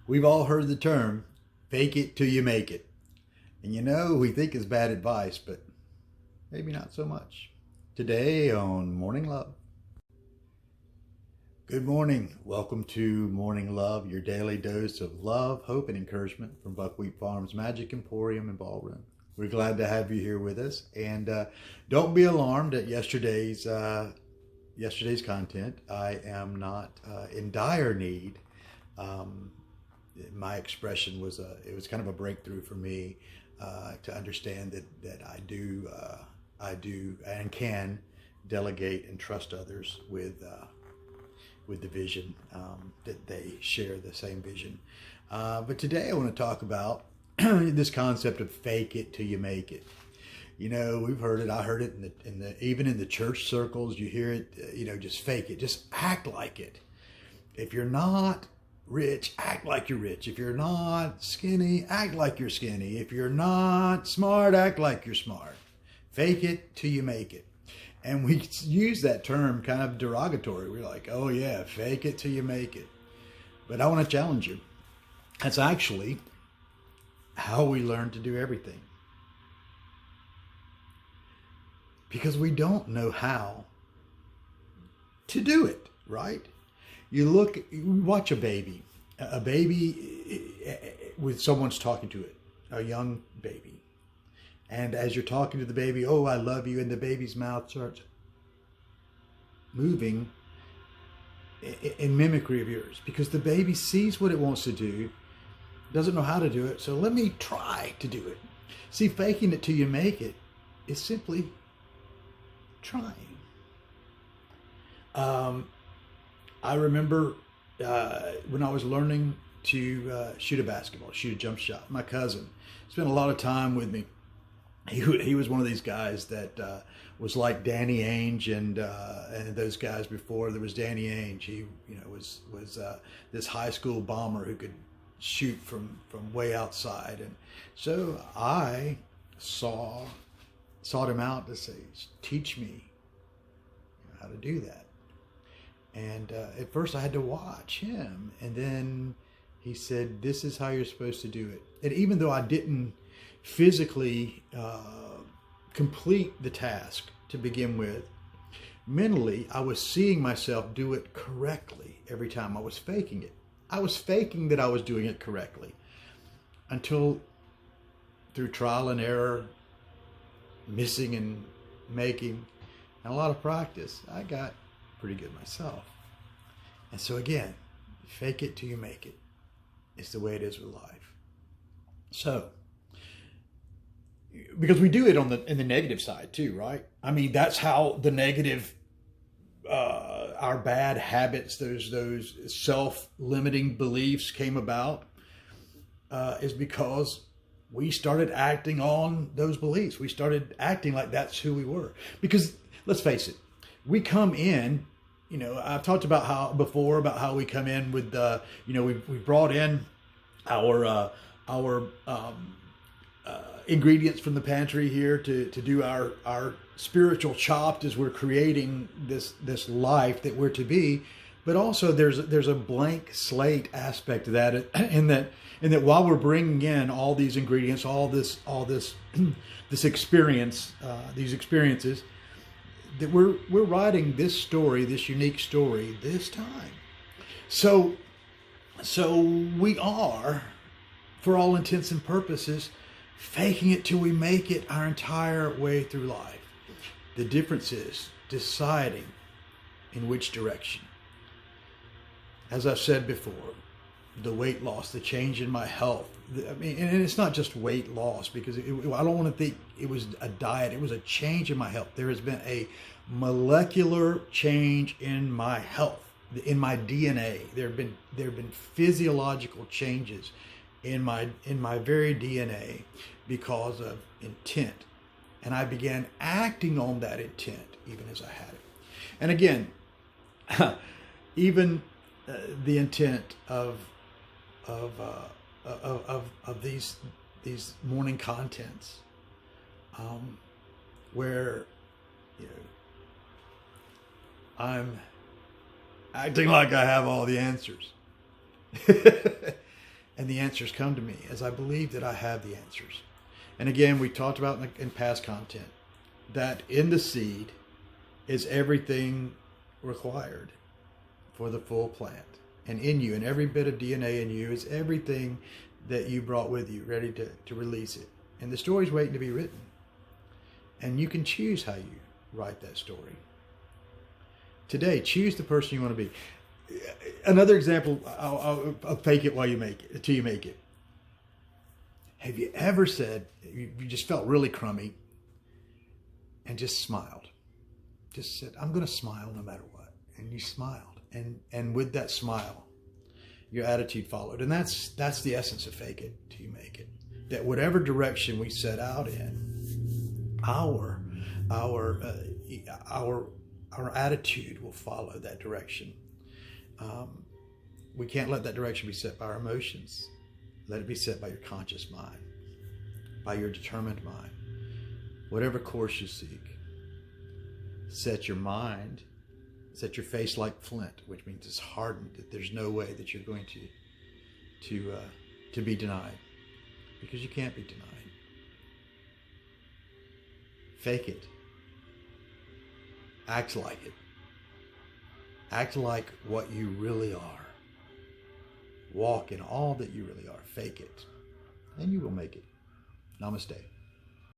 We've all heard the term, fake it till you make it. And we think it's bad advice, but maybe not so much. Today on Morning Love. Good morning. Welcome to Morning Love, your daily dose of love, hope, and encouragement from Buckwheat Farms Magic Emporium and Ballroom. We're glad to have you here with us. And don't be alarmed at yesterday's content. I am not in dire need. My expression was it was kind of a breakthrough for me to understand that I do and can delegate and trust others with the vision, that they share the same vision. But today I want to talk about this concept of fake it till you make it. We've heard it. I heard it even in the church circles. You hear it. Just fake it. Just act like it. If you're not rich, act like you're rich. If you're not skinny, act like you're skinny. If you're not smart, act like you're smart. Fake it till you make it. And we use that term kind of derogatory. We're like, oh yeah, fake it till you make it. But I want to challenge you. That's actually how we learn to do everything. Because we don't know how to do it, right? You watch a baby with someone's talking to it, a young baby. And as you're talking to the baby, oh, I love you, and the baby's mouth starts moving in mimicry of yours because the baby sees what it wants to do, doesn't know how to do it, so let me try to do it. See, faking it till you make it is simply trying. I remember when I was learning to shoot a jump shot. My cousin spent a lot of time with me. He was one of these guys that was like Danny Ainge and those guys before there was Danny Ainge. He was this high school bomber who could shoot from way outside, and so I sought him out to say, teach me how to do that. And at first I had to watch him, and then he said, this is how you're supposed to do it. And even though I didn't physically complete the task to begin with, mentally I was seeing myself do it correctly every time. I was faking it. I was faking that I was doing it correctly until through trial and error, missing and making, and a lot of practice, I got pretty good myself. And so again, fake it till you make it. It's the way it is with life. So, because we do it in the negative side too, right? I mean, that's how the negative, our bad habits, those self-limiting beliefs came about, is because we started acting on those beliefs. We started acting like that's who we were. Because let's face it, we come in, I've talked about how we come in with, we brought in our ingredients from the pantry here to do our spiritual chopped as we're creating this life that we're to be. But also there's a blank slate aspect to that, in that while we're bringing in all these ingredients, all this this experience, these experiences, that we're writing this story, this unique story, this time. So we are, for all intents and purposes, faking it till we make it our entire way through life. The difference is deciding in which direction. As I've said before, the weight loss, the change in my health. I mean, and it's not just weight loss, because I don't want to think it was a diet. It was a change in my health. There has been a molecular change in my health, in my DNA. There have been physiological changes in my very DNA because of intent, and I began acting on that intent even as I had it. And again, even the intent of these morning contents, where I'm acting like I have all the answers. and the answers come to me as I believe that I have the answers. And again, we talked about in past content that in the seed is everything required for the full plant. And in you, and every bit of DNA in you is everything that you brought with you, ready to release it. And the story's waiting to be written. And you can choose how you write that story. Today, choose the person you want to be. Another example, I'll fake it while you make it, until you make it. Have you ever said, you just felt really crummy and just smiled? Just said, I'm going to smile no matter what. And you smiled. And with that smile, your attitude followed. And that's the essence of fake it till you make it. That whatever direction we set out in, our attitude will follow that direction. We can't let that direction be set by our emotions. Let it be set by your conscious mind, by your determined mind. Whatever course you seek, set your mind, set your face like flint, which means it's hardened, that there's no way that you're going to be denied, because you can't be denied. Fake it. Act like it. Act like what you really are. Walk in all that you really are. Fake it. And you will make it. Namaste.